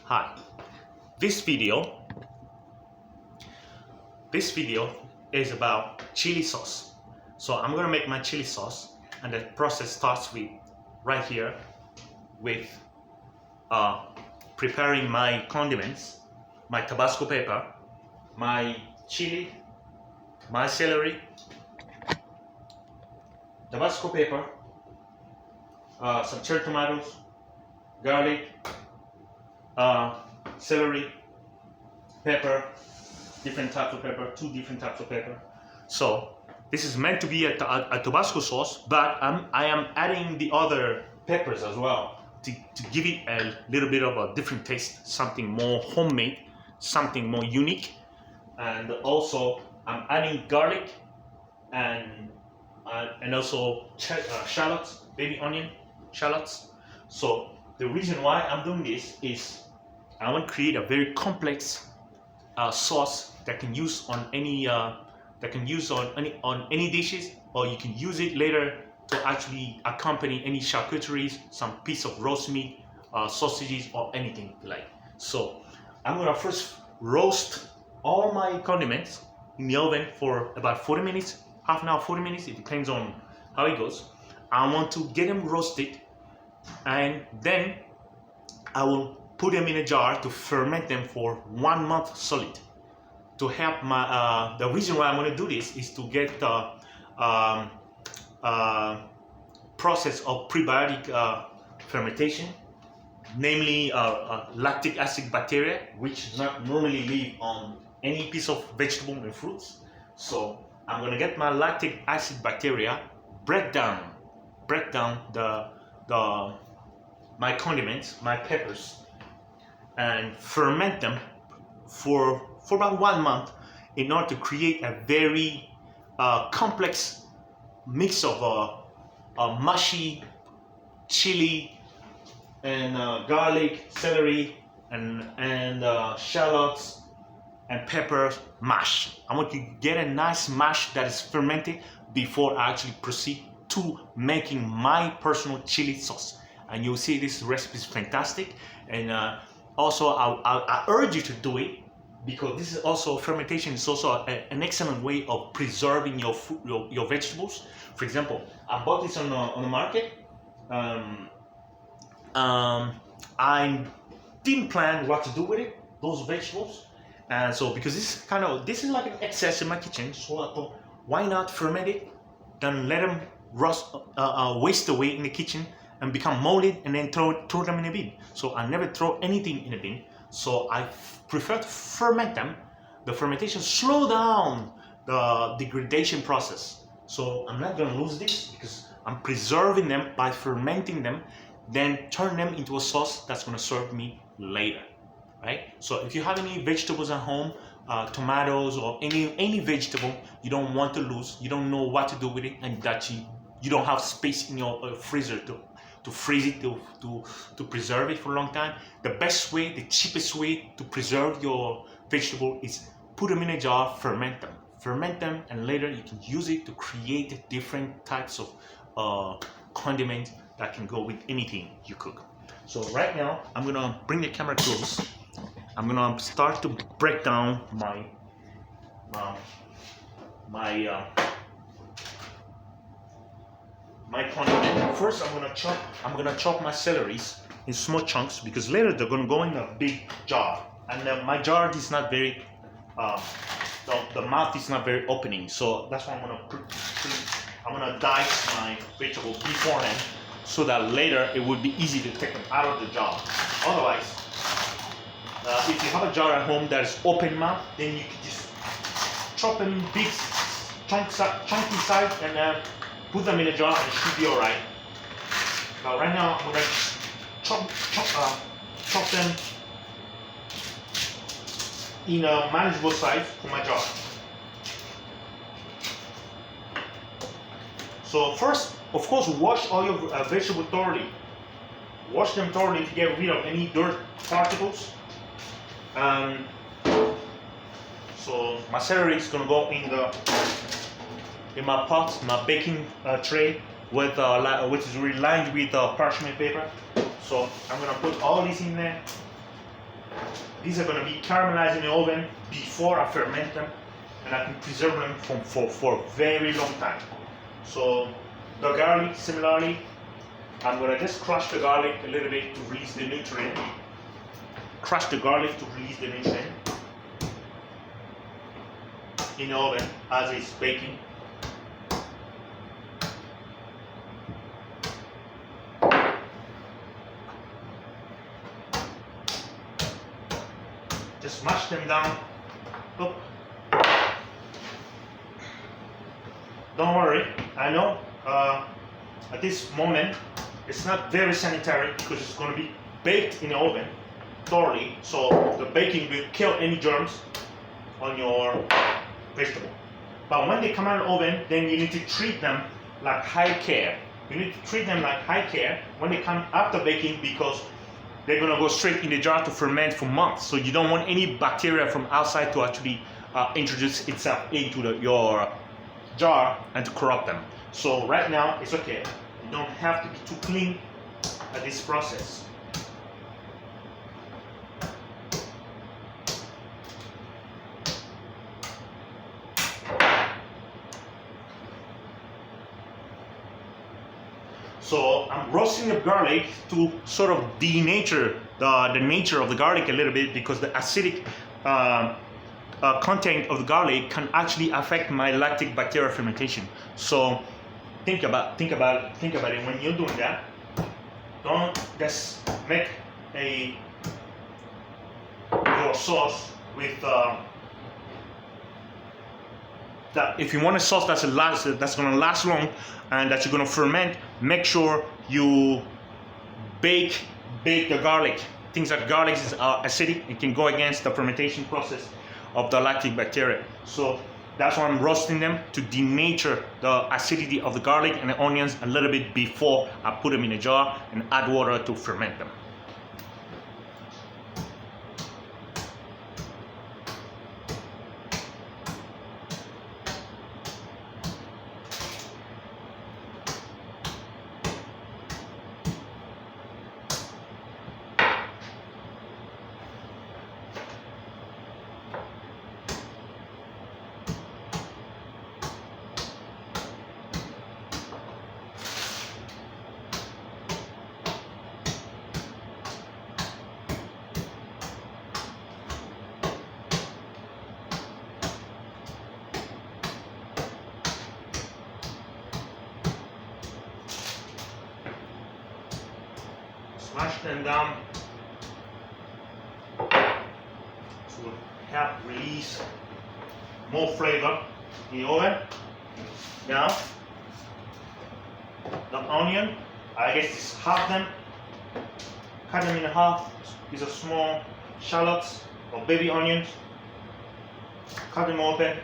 Hi. This video is about chili sauce. So I'm gonna make my chili sauce, and the process starts with right here with preparing my condiments, my Tabasco pepper, my chili, my celery, Tabasco pepper, some cherry tomatoes, garlic, celery, pepper, different types of pepper, 2 different types of pepper. So this is meant to be a Tabasco sauce, but I am adding the other peppers as well to give it a little bit of a different taste, something more homemade, something more unique. And also I'm adding garlic and also shallots, baby onion shallots. So the reason why I'm doing this is I want to create a very complex sauce that can use on any any dishes, or you can use it later to actually accompany any charcuteries, some piece of roast meat, sausages, or anything like. So I'm gonna first roast all my condiments in the oven for about 40 minutes, half an hour, 40 minutes. It depends on how it goes. I want to get them roasted, and then I will put them in a jar to ferment them for 1 month solid. To help my, the reason why I'm going to do this is to get the process of prebiotic fermentation, namely lactic acid bacteria, which does not normally live on any piece of vegetable and fruits. So I'm going to get my lactic acid bacteria, break down my condiments, my peppers, and ferment them for about 1 month in order to create a very complex mix of mushy chili and garlic, celery, and shallots and peppers mash. I want to get a nice mash that is fermented before I actually proceed to making my personal chili sauce. And you'll see this recipe is fantastic, and also I urge you to do it, because this is also, fermentation is also an excellent way of preserving your food, your vegetables. For example, I bought this on the market. I didn't plan what to do with it, those vegetables, and so because this is like an excess in my kitchen, so I thought, why not ferment it, then let them rust, waste away in the kitchen and become molded, and then throw them in a bin. So I never throw anything in a bin. So I prefer to ferment them. The fermentation slow down the degradation process. So I'm not gonna lose this because I'm preserving them by fermenting them, then turn them into a sauce that's gonna serve me later, right? So if you have any vegetables at home, tomatoes or any vegetable you don't want to lose, you don't know what to do with it, and that you don't have space in your freezer to freeze it, to preserve it for a long time, the best way, the cheapest way to preserve your vegetable is put them in a jar, ferment them, and later you can use it to create different types of condiments that can go with anything you cook. So right now I'm gonna bring the camera close. I'm gonna start to break down my condiment. First, I'm gonna chop my celeries in small chunks, because later they're gonna go in a big jar, and my jar is not very, the mouth is not very opening. So that's why I'm gonna dice my vegetables beforehand, so that later it would be easy to take them out of the jar. Otherwise, if you have a jar at home that is open mouth, then you can just chop them in big chunky size and put them in a jar, and it should be alright. Right now, I'm going to chop them in a manageable size for my jar. So first, of course, wash all your vegetables thoroughly. Wash them thoroughly to get rid of any dirt particles. So my celery is going to go in my pot, my baking tray, with which is really lined with parchment paper. So I'm gonna put all this in there. These are going to be caramelized in the oven before I ferment them, and I can preserve them for a very long time. So the garlic, similarly, I'm going to just crush the garlic a little bit to release the nutrient. Crush the garlic to release the nutrient in the oven as it's baking. Just mash them down. Oop. Don't worry, I know at this moment it's not very sanitary because it's going to be baked in the oven thoroughly, so the baking will kill any germs on your vegetable. But when they come out of the oven, then you need to treat them like high care. You need to treat them like high care when they come after baking, because they're going to go straight in the jar to ferment for months. So you don't want any bacteria from outside to actually introduce itself into your jar and to corrupt them. So right now it's okay. You don't have to be too clean at this process. So I'm roasting the garlic to sort of denature the nature of the garlic a little bit, because the acidic content of the garlic can actually affect my lactic bacteria fermentation. So think about it when you're doing that. Don't just make your sauce with that. If you want a sauce that's going to last long and that you're going to ferment, make sure you bake the garlic. Things like garlic is acidic. It can go against the fermentation process of the lactic bacteria. So that's why I'm roasting them, to denature the acidity of the garlic and the onions a little bit before I put them in a jar and add water to ferment them. Smash them down to help release more flavor in the oven. Now, the onion, I guess just half them, cut them in half. These are small shallots or baby onions. Cut them open.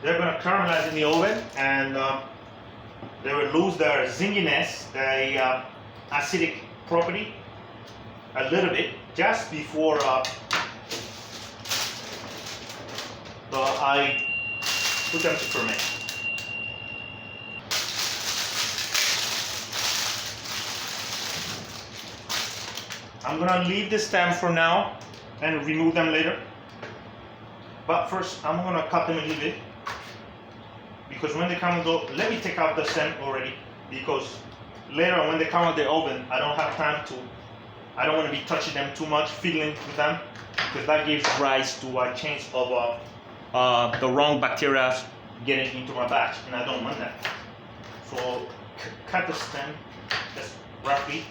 They're going to caramelize in the oven, and they will lose their zinginess, their acidic property, a little bit just before I put them to ferment. I'm going to leave the stem for now and remove them later. But first, I'm going to cut them a little bit. Because when they come out, let me take out the stem already, because later when they come out of the oven, I don't have time to, I don't want to be touching them too much, fiddling with them, because that gives rise to a chance of the wrong bacteria getting into my batch, and I don't want that. So cut the stem just roughly,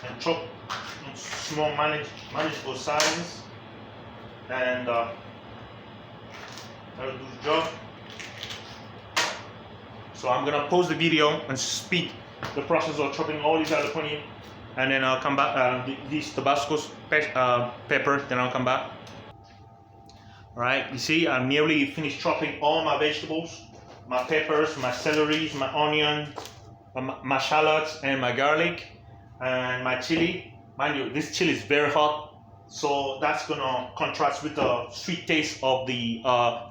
and chop in small manageable sizes, and that'll do the job. So I'm gonna pause the video and speed the process of chopping all these jalapeno, and then I'll come back. These Tabasco's pepper. Then I'll come back. All right. You see, I'm nearly finished chopping all my vegetables, my peppers, my celeries, my onion, my shallots, and my garlic, and my chili. Mind you, this chili is very hot, so that's gonna contrast with the sweet taste of the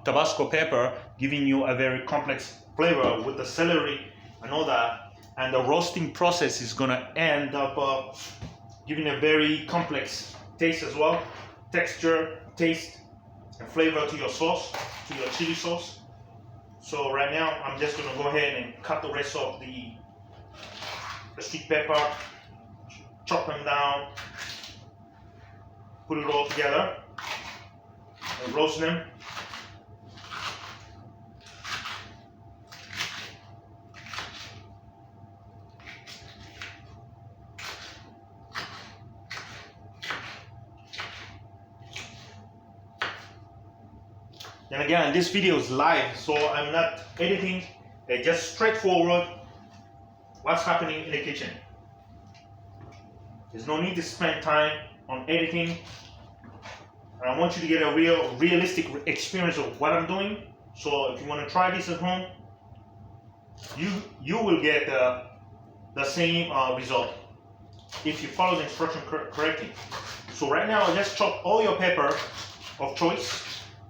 Tabasco pepper, giving you a very complex flavor with the celery and all that. And the roasting process is gonna end up giving a very complex taste as well, texture, taste, and flavor to your sauce, to your chili sauce. So right now, I'm just gonna go ahead and cut the rest of the sweet pepper, chop them down, put it all together, and roast them. And again, this video is live, so I'm not editing. It's just straightforward what's happening in the kitchen. There's no need to spend time on editing. And I want you to get a realistic experience of what I'm doing. So if you want to try this at home, you will get the same result if you follow the instruction correctly. So right now, just chop all your pepper of choice.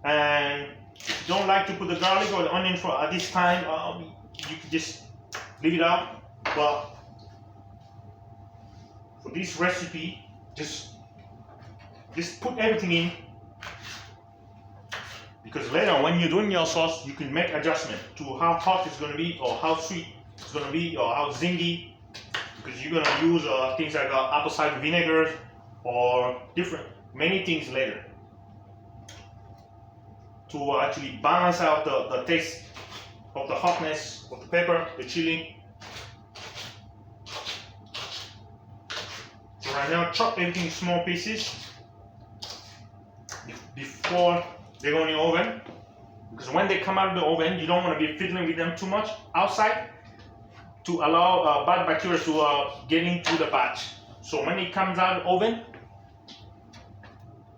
And if you don't like to put the garlic or the onion for at this time, you can just leave it out. But for this recipe, just put everything in, because later when you're doing your sauce, you can make adjustment to how hot it's going to be, or how sweet it's going to be, or how zingy, because you're going to use things like apple cider vinegar or many things later, to actually balance out the taste of the hotness of the pepper, the chili. So right now, chop everything in small pieces before they go in the oven, because when they come out of the oven, you don't want to be fiddling with them too much outside to allow bad bacteria to get into the batch. So when it comes out of the oven,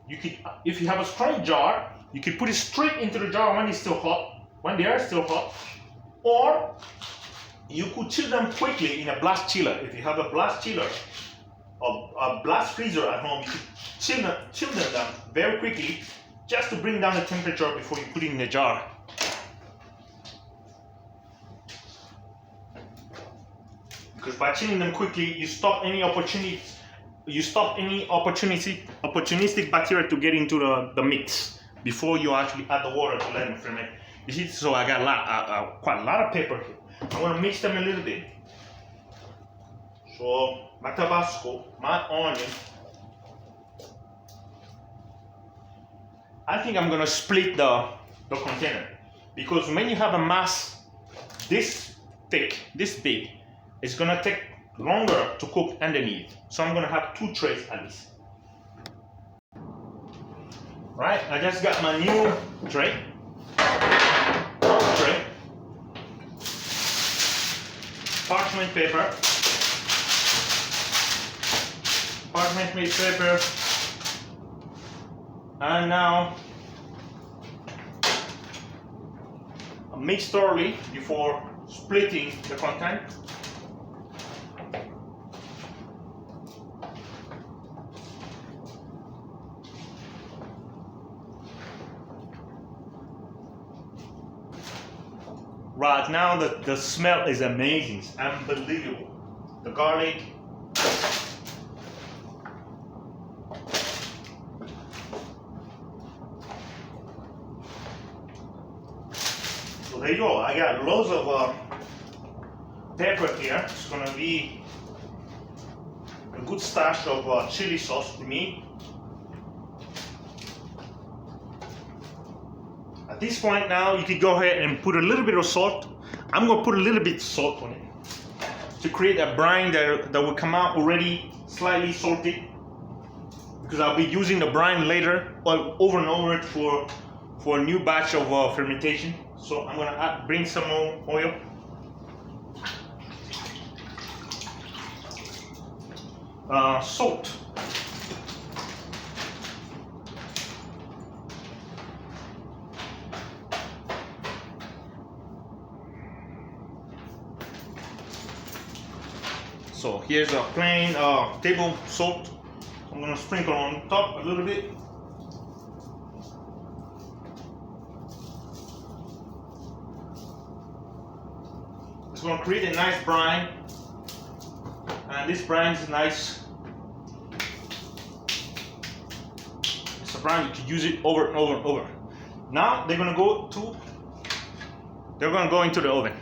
you could, if you have a strong jar, you can put it straight into the jar when it's still hot, when they are still hot, or you could chill them quickly in a blast chiller. If you have a blast chiller or a blast freezer at home, you could chill them down very quickly, just to bring down the temperature before you put it in the jar. Because by chilling them quickly, you stop any opportunistic bacteria to get into the mix before you actually add the water to let them ferment. You see, so I got quite a lot of pepper here. I want to mix them a little bit. So my Tabasco, my onion. I think I'm going to split the container, because when you have a mass this thick, this big, it's going to take longer to cook underneath. So I'm going to have 2 trays at least. Right, I just got my new tray. Parchment paper. And now mix thoroughly before splitting the content. Right now, the smell is amazing. It's unbelievable. The garlic. So there you go. I got loads of pepper here. It's gonna be a good stash of chili sauce for me. At this point now, you can go ahead and put a little bit of salt. I'm going to put a little bit of salt on it to create a brine that will come out already slightly salty, because I'll be using the brine later over and over it for a new batch of fermentation. So I'm going to bring some more oil. salt. So here's a plain table salt. I'm gonna sprinkle on top a little bit. It's gonna create a nice brine, and this brine is nice. It's a brine you can use it over and over and over. Now they're gonna go into the oven.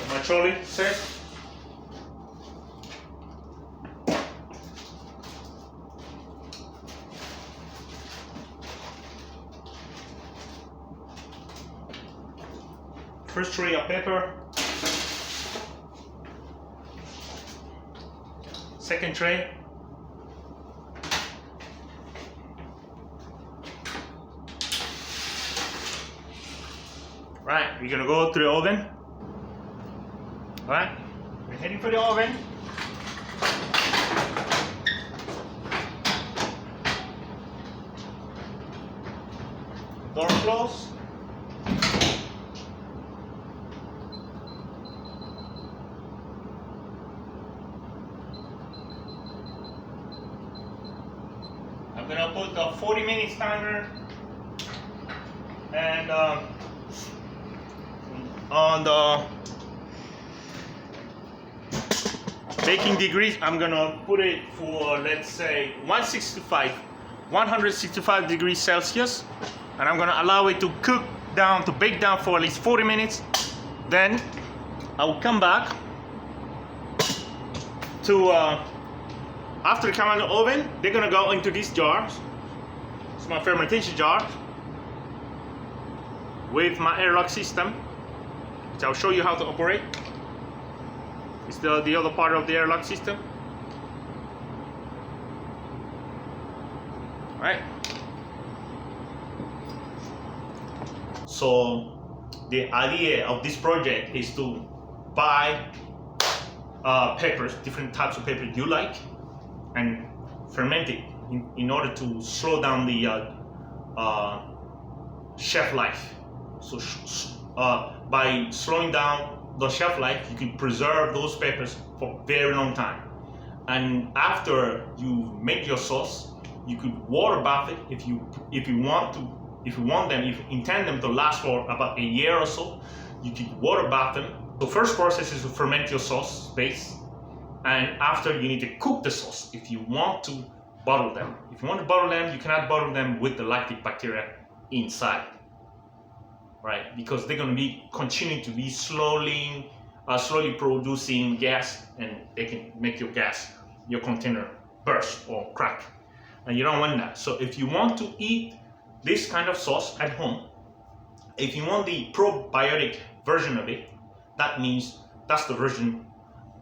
My trolley set. First tray of pepper. Second tray. Right, we're gonna go to the oven. Alright, we're heading for the oven. Door closed. I'm gonna put a 40 minutes timer, and on the baking degrees, I'm gonna put it for, let's say, 165 degrees Celsius, and I'm gonna allow it to bake down for at least 40 minutes. Then I will come back to after they come out of the oven, they're gonna go into these jars. It's my fermentation jar with my airlock system, which I'll show you how to operate. It's the other part of the airlock system. Right. So the idea of this project is to buy peppers, different types of peppers you like, and ferment it in order to slow down the shelf life. So by slowing down the shelf life, you can preserve those peppers for a very long time. And after you make your sauce, you could water bath it if you intend them to last for about a year or so. You could water bath them. The first process is to ferment your sauce base, and after you need to cook the sauce if you want to bottle them. If you want to bottle them, you cannot bottle them with the lactic bacteria inside, right? Because they're going to be continuing to be slowly producing gas, and they can make your container burst or crack, and you don't want that. So if you want to eat this kind of sauce at home, if you want the probiotic version of it, that means that's the version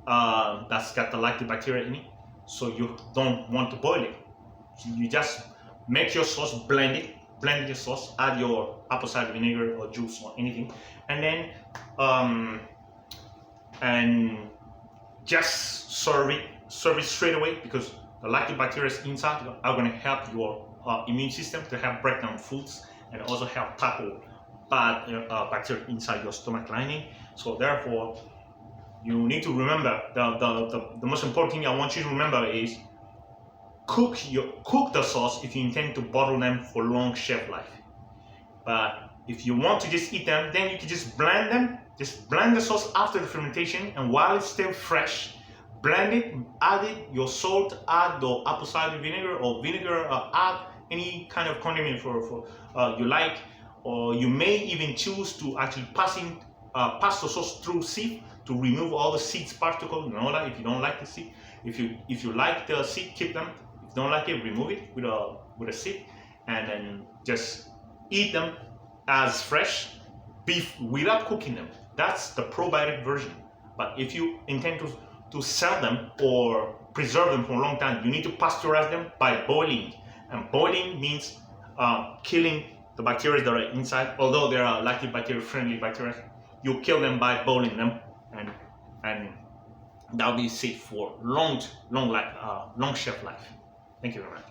that's got the lactic bacteria in it, so you don't want to boil it. So you just make your sauce, blend your sauce, add your apple cider vinegar or juice or anything, and then and just serve it straight away, because the lactic bacteria inside are going to help your immune system to help break down foods, and also help tackle bad bacteria inside your stomach lining. So therefore, you need to remember the most important thing I want you to remember is cook the sauce if you intend to bottle them for long shelf life. But if you want to just eat them, then you can just blend them. Just blend the sauce after the fermentation, and while it's still fresh, blend it, add your salt, add the apple cider vinegar or vinegar, add any kind of condiment for you like, or you may even choose to actually pass the sauce through sieve to remove all the seeds particles and all that. If you don't like the seed, if you like the seed, keep them. If you don't like it, remove it with a sieve, and then just eat them as fresh beef without cooking them. That's the probiotic version. But if you intend to sell them or preserve them for a long time, you need to pasteurize them by boiling. And boiling means killing the bacteria that are inside. Although there are lactic bacteria friendly bacteria, you kill them by boiling them, and That'll be safe for long shelf life. Thank you very much.